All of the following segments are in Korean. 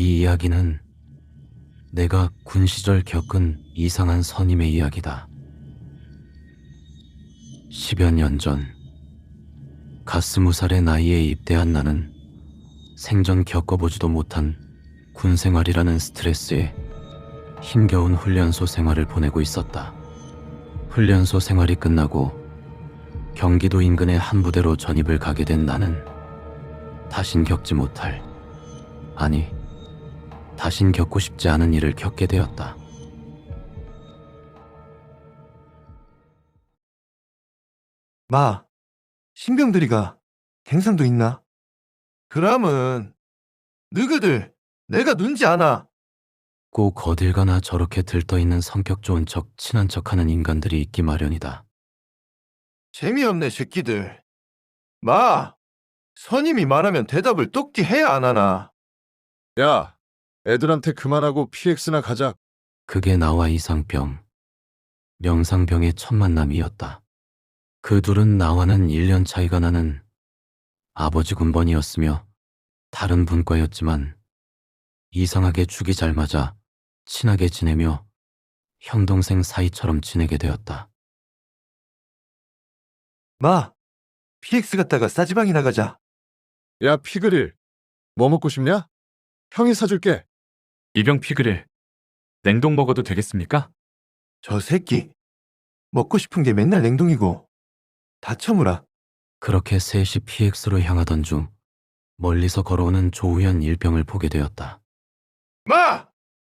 이 이야기는 내가 군 시절 겪은 이상한 선임의 이야기다. 10여 년 전, 갓 20살의 나이에 입대한 나는 생전 겪어보지도 못한 군 생활이라는 스트레스에 힘겨운 훈련소 생활을 보내고 있었다. 훈련소 생활이 끝나고 경기도 인근의 한 부대로 전입을 가게 된 나는 다신 겪지 못할, 아니, 다신 겪고 싶지 않은 일을 겪게 되었다. 마, 신병들이가 갱상도 있나? 그러면 너희들 내가 눈지 않아. 꼭 어딜 가나 저렇게 들떠있는 성격 좋은 척 친한 척하는 인간들이 있기 마련이다. 재미없네 새끼들. 마, 선임이 말하면 대답을 똑띠 해야 안 하나? 야, 애들한테 그만하고 PX나 가자. 그게 나와 이상병, 명상병의 첫 만남이었다. 그 둘은 나와는 1년 차이가 나는 아버지 군번이었으며 다른 분과였지만 이상하게 죽이 잘 맞아 친하게 지내며 형 동생 사이처럼 지내게 되었다. 마, PX 갔다가 싸지방이나 가자. 야, 피그릴. 뭐 먹고 싶냐? 형이 사줄게. 이병 피그릴, 냉동 먹어도 되겠습니까? 저 새끼 먹고 싶은 게 맨날 냉동이고 다 처무라. 그렇게 셋이 PX로 향하던 중 멀리서 걸어오는 조우현 일병을 보게 되었다. 마,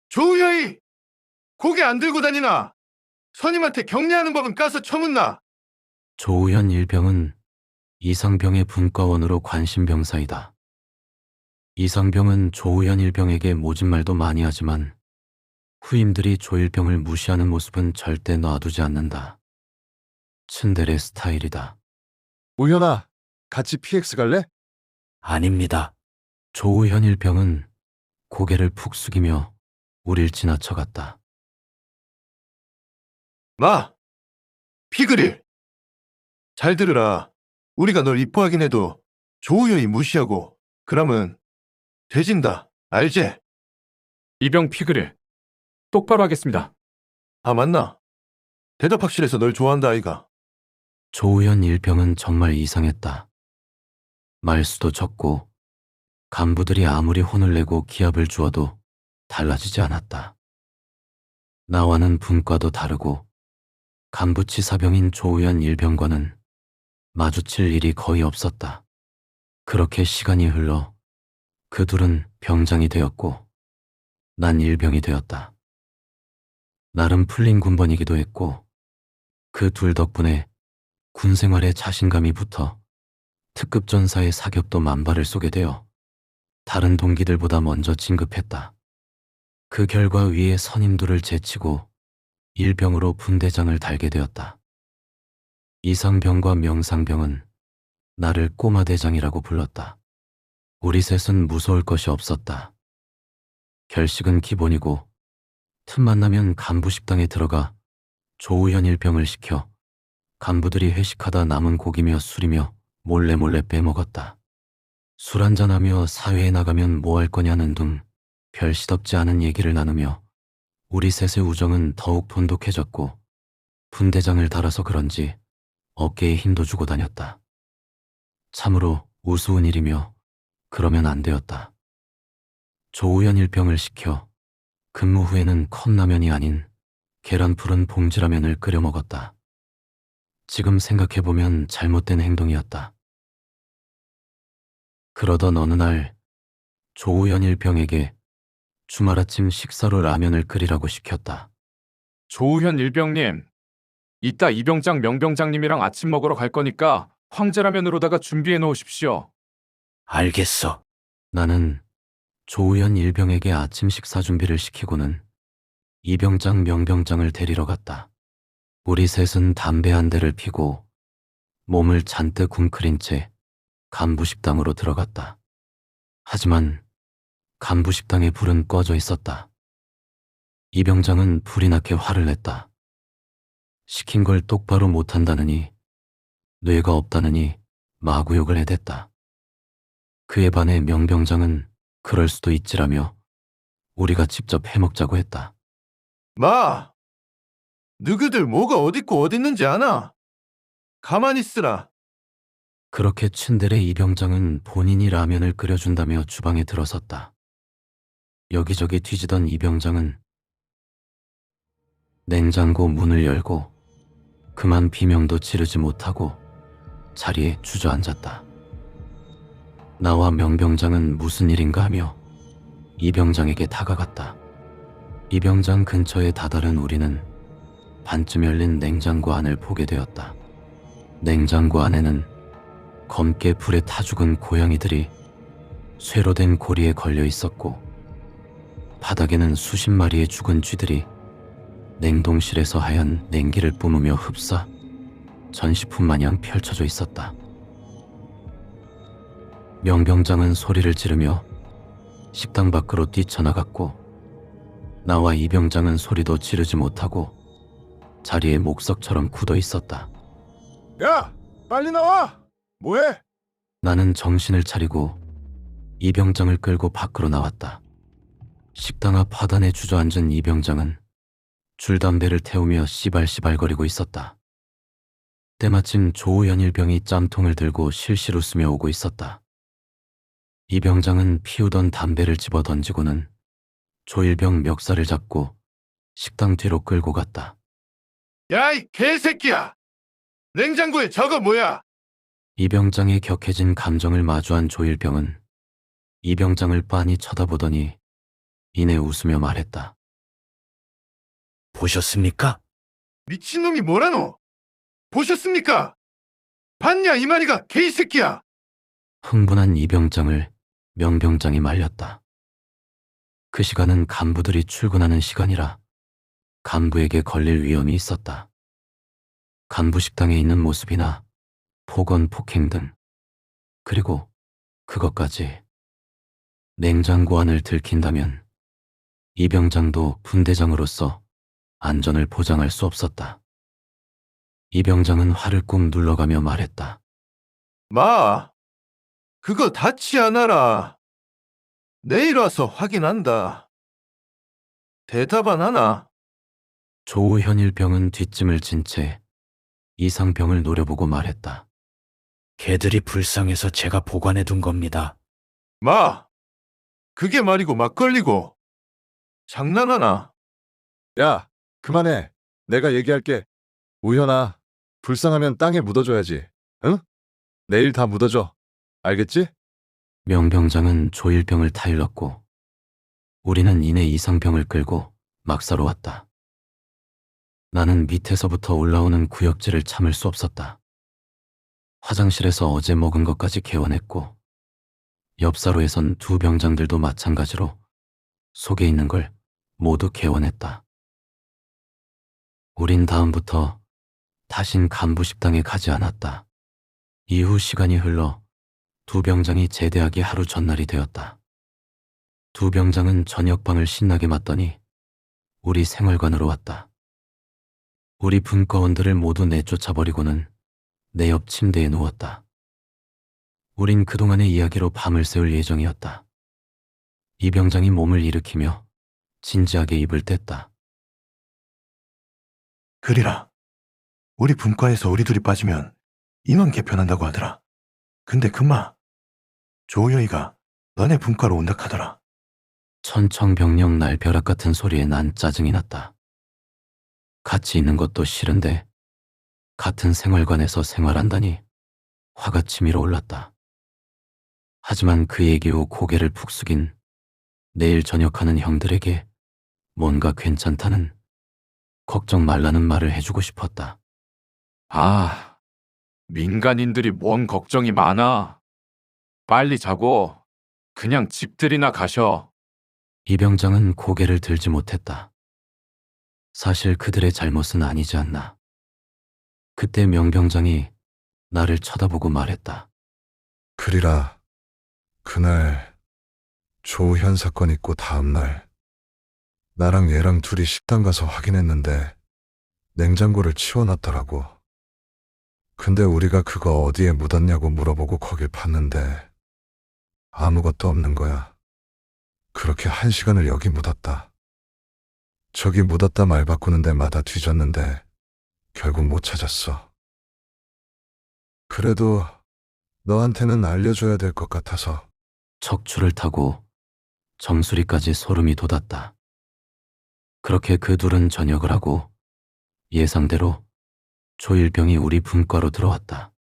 조우여이 고개 안 들고 다니나? 선임한테 격려하는 법은 까서 처문나? 조우현 일병은 이상병의 분과원으로 관심병사이다. 이상병은 조우현 일병에게 모진 말도 많이 하지만 후임들이 조일병을 무시하는 모습은 절대 놔두지 않는다. 츤데레 스타일이다. 우현아, 같이 PX 갈래? 아닙니다. 조우현 일병은 고개를 푹 숙이며 우릴 지나쳐갔다. 마, 피그릴. 잘 들으라. 우리가 널 이뻐하긴 해도 조우여이 무시하고 그러면 돼진다. 알제? 이병 피그릴, 똑바로 하겠습니다. 아, 맞나? 대답 확실해서 널 좋아한다 아이가. 조우현 일병은 정말 이상했다. 말수도 적고 간부들이 아무리 혼을 내고 기합을 주어도 달라지지 않았다. 나와는 분과도 다르고 간부치사병인 조우현 일병과는 마주칠 일이 거의 없었다. 그렇게 시간이 흘러 그 둘은 병장이 되었고 난 일병이 되었다. 나름 풀린 군번이기도 했고 그 둘 덕분에 군 생활에 자신감이 붙어 특급 전사의 사격도 만발을 쏘게 되어 다른 동기들보다 먼저 진급했다. 그 결과 위에 선임들을 제치고 일병으로 분대장을 달게 되었다. 이상병과 명상병은 나를 꼬마대장이라고 불렀다. 우리 셋은 무서울 것이 없었다. 결식은 기본이고 틈만 나면 간부 식당에 들어가 조우현 일병을 시켜 간부들이 회식하다 남은 고기며 술이며 몰래 빼먹었다. 술 한잔하며 사회에 나가면 뭐 할 거냐는 등 별 시덥지 않은 얘기를 나누며 우리 셋의 우정은 더욱 돈독해졌고 분대장을 달아서 그런지 어깨에 힘도 주고 다녔다. 참으로 우스운 일이며 그러면 안 되었다. 조우현 일병을 시켜 근무 후에는 컵라면이 아닌 계란 푸른 봉지라면을 끓여 먹었다. 지금 생각해보면 잘못된 행동이었다. 그러던 어느 날 조우현 일병에게 주말 아침 식사로 라면을 끓이라고 시켰다. 조우현 일병님, 이따 이병장 명병장님이랑 아침 먹으러 갈 거니까 황제라면으로다가 준비해 놓으십시오. 알겠어. 나는 조우현 일병에게 아침 식사 준비를 시키고는 이병장 명병장을 데리러 갔다. 우리 셋은 담배 한 대를 피고 몸을 잔뜩 웅크린 채 간부식당으로 들어갔다. 하지만 간부식당의 불은 꺼져 있었다. 이병장은 불이 나게 화를 냈다. 시킨 걸 똑바로 못한다느니, 뇌가 없다느니 마구욕을 해댔다. 그에 반해 명병장은 그럴 수도 있지라며 우리가 직접 해먹자고 했다. 마! 너희들 뭐가 어딨고 어딨는지 아나? 가만히 있으라. 그렇게 츤데레 이병장은 본인이 라면을 끓여준다며 주방에 들어섰다. 여기저기 뒤지던 이병장은 냉장고 문을 열고 그만 비명도 지르지 못하고 자리에 주저앉았다. 나와 명병장은 무슨 일인가 하며 이병장에게 다가갔다. 이병장 근처에 다다른 우리는 반쯤 열린 냉장고 안을 보게 되었다. 냉장고 안에는 검게 불에 타 죽은 고양이들이 쇠로 된 고리에 걸려 있었고, 바닥에는 수십 마리의 죽은 쥐들이 냉동실에서 하얀 냉기를 뿜으며 흡사 전시품 마냥 펼쳐져 있었다. 명병장은 소리를 지르며 식당 밖으로 뛰쳐나갔고, 나와 이병장은 소리도 지르지 못하고 자리에 목석처럼 굳어 있었다. 야! 빨리 나와! 뭐해? 나는 정신을 차리고 이병장을 끌고 밖으로 나왔다. 식당 앞 화단에 주저앉은 이병장은 줄담배를 태우며 씨발씨발거리고 있었다. 때마침 조우현 일병이 짬통을 들고 실실 웃으며 오고 있었다. 이병장은 피우던 담배를 집어 던지고는 조일병 멱살을 잡고 식당 뒤로 끌고 갔다. 야, 이 개새끼야! 냉장고에 저거 뭐야? 이병장의 격해진 감정을 마주한 조일병은 이병장을 빤히 쳐다보더니 이내 웃으며 말했다. 보셨습니까? 미친놈이 뭐라노? 보셨습니까? 봤냐, 이만희가 개새끼야! 흥분한 이병장을 명병장이 말렸다. 그 시간은 간부들이 출근하는 시간이라 간부에게 걸릴 위험이 있었다. 간부 식당에 있는 모습이나 폭언, 폭행 등, 그리고 그것까지 냉장고 안을 들킨다면 이병장도 분대장으로서 안전을 보장할 수 없었다. 이병장은 화를 꾹 눌러가며 말했다. 마, 그거 닿지 않아라. 내일 와서 확인한다. 대답 안 하나? 조우현 일병은 뒷짐을 진 채 이상병을 노려보고 말했다. 개들이 불쌍해서 제가 보관해 둔 겁니다. 마, 그게 말이고 막걸리고. 장난하나? 야, 그만해. 내가 얘기할게. 우현아, 불쌍하면 땅에 묻어줘야지. 응? 내일 다 묻어줘. 알겠지? 명병장은 조일병을 타일렀고 우리는 이내 이상병을 끌고 막사로 왔다. 나는 밑에서부터 올라오는 구역질을 참을 수 없었다. 화장실에서 어제 먹은 것까지 개원했고 옆사로에선 두 병장들도 마찬가지로 속에 있는 걸 모두 개원했다. 우린 다음부터 다신 간부 식당에 가지 않았다. 이후 시간이 흘러 두 병장이 제대하기 하루 전날이 되었다. 두 병장은 저녁방을 신나게 맞더니 우리 생활관으로 왔다. 우리 분과원들을 모두 내쫓아버리고는 내 옆 침대에 누웠다. 우린 그동안의 이야기로 밤을 새울 예정이었다. 이 병장이 몸을 일으키며 진지하게 입을 뗐다. 그리라. 우리 분과에서 우리 둘이 빠지면 인원 개편한다고 하더라. 근데 금마, 조여이가 너네 분과로 온다 하더라. 천청병력 날 벼락 같은 소리에 난 짜증이 났다. 같이 있는 것도 싫은데 같은 생활관에서 생활한다니 화가 치밀어 올랐다. 하지만 그 얘기 후 고개를 푹 숙인 내일 저녁하는 형들에게 뭔가 괜찮다는, 걱정 말라는 말을 해주고 싶었다. 아, 민간인들이 뭔 걱정이 많아. 빨리 자고 그냥 집들이나 가셔. 이 병장은 고개를 들지 못했다. 사실 그들의 잘못은 아니지 않나. 그때 명병장이 나를 쳐다보고 말했다. 그리라, 그날 조우현 사건 있고 다음날 나랑 얘랑 둘이 식당 가서 확인했는데 냉장고를 치워놨더라고. 근데 우리가 그거 어디에 묻었냐고 물어보고 거길 팠는데 아무것도 없는 거야. 그렇게 1시간을 여기 묻었다. 저기 묻었다 말 바꾸는 데마다 뒤졌는데 결국 못 찾았어. 그래도 너한테는 알려줘야 될 것 같아서. 척추를 타고 정수리까지 소름이 돋았다. 그렇게 그 둘은 저녁을 하고 예상대로 조일병이 우리 분과로 들어왔다.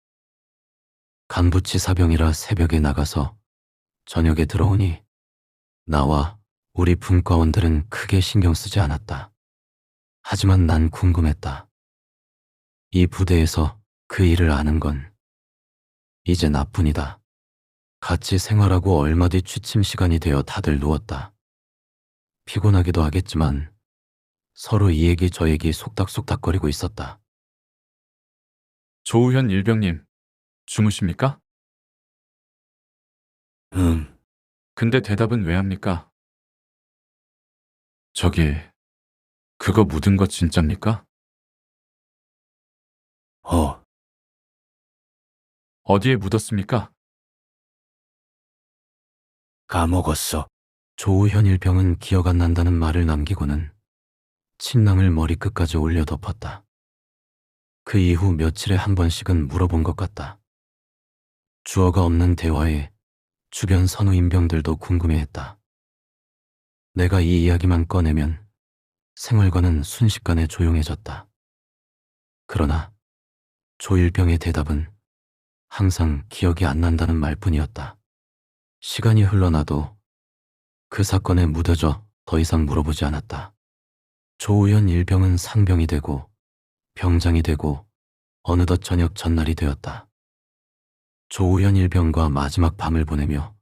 간부치 사병이라 새벽에 나가서 저녁에 들어오니 나와 우리 분과원들은 크게 신경 쓰지 않았다. 하지만 난 궁금했다. 이 부대에서 그 일을 아는 건 이제 나뿐이다. 같이 생활하고 얼마 뒤 취침 시간이 되어 다들 누웠다. 피곤하기도 하겠지만 서로 이 얘기 저 얘기 속닥속닥거리고 있었다. 조우현 일병님, 주무십니까? 응, 근데 대답은 왜 합니까? 저기, 그거 묻은 거 진짜입니까? 어디에 묻었습니까? 까먹었어. 조우현 일병은 기억 안 난다는 말을 남기고는 침낭을 머리끝까지 올려 덮었다. 그 이후 며칠에 한 번씩은 물어본 것 같다. 주어가 없는 대화에 주변 선우 인병들도 궁금해했다. 내가 이 이야기만 꺼내면 생활관은 순식간에 조용해졌다. 그러나 조일병의 대답은 항상 기억이 안 난다는 말뿐이었다. 시간이 흘러나도 그 사건에 무뎌져 더 이상 물어보지 않았다. 조우현 일병은 상병이 되고 병장이 되고 어느덧 저녁 전날이 되었다. 조우현 일병과 마지막 밤을 보내며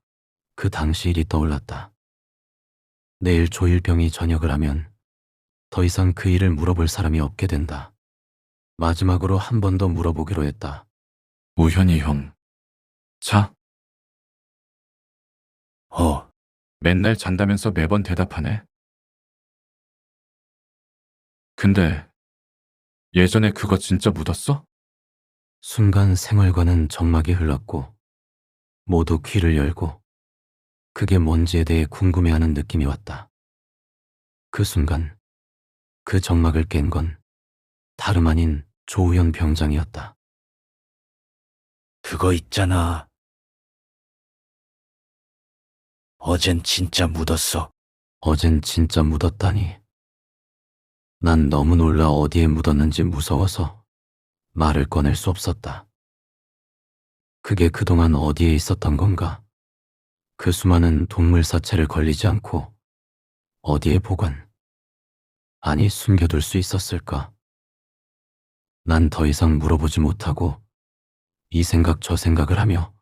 그 당시 일이 떠올랐다. 내일 조일병이 전역을 하면 더 이상 그 일을 물어볼 사람이 없게 된다. 마지막으로 한 번 더 물어보기로 했다. 우현이 형. 자, 맨날 잔다면서 매번 대답하네. 근데 예전에 그거 진짜 묻었어? 순간 생활관은 정막이 흘렀고 모두 귀를 열고 그게 뭔지에 대해 궁금해하는 느낌이 왔다. 그 순간 그 정막을 깬 건 다름 아닌 조우현 병장이었다. 그거 있잖아. 어젠 진짜 묻었어. 어젠 진짜 묻었다니. 난 너무 놀라 어디에 묻었는지 무서워서 말을 꺼낼 수 없었다. 그게 그동안 어디에 있었던 건가? 그 수많은 동물 사체를 걸리지 않고 어디에 보관, 아니 숨겨둘 수 있었을까? 난 더 이상 물어보지 못하고 이 생각 저 생각을 하며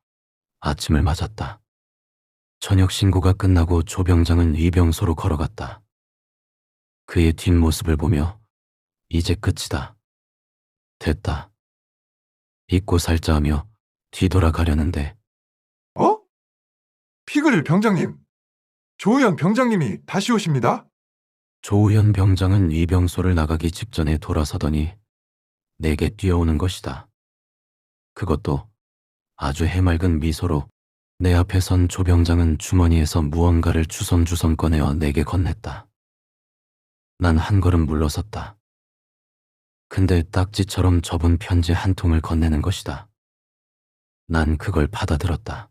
아침을 맞았다. 저녁 신고가 끝나고 조병장은 위병소로 걸어갔다. 그의 뒷모습을 보며 이제 끝이다. 됐다. 잊고 살자 하며 뒤돌아가려는데 어? 피그릴 병장님, 조우현 병장님이 다시 오십니다. 조우현 병장은 위병소를 나가기 직전에 돌아서더니 내게 뛰어오는 것이다. 그것도 아주 해맑은 미소로 내 앞에 선 조병장은 주머니에서 무언가를 주섬주섬 꺼내어 내게 건넸다. 난 한 걸음 물러섰다. 근데 딱지처럼 접은 편지 한 통을 건네는 것이다. 난 그걸 받아들었다.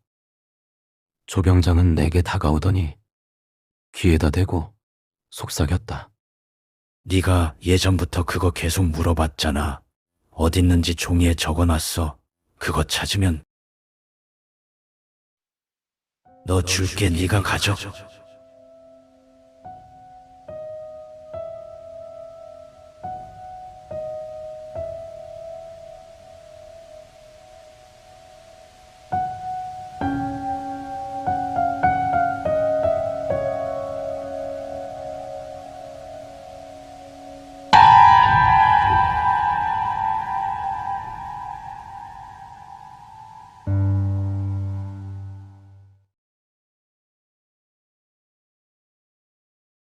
조병장은 내게 다가오더니 귀에다 대고 속삭였다. 네가 예전부터 그거 계속 물어봤잖아. 어딨는지 종이에 적어놨어. 그거 찾으면 너 줄게. 네가 가져.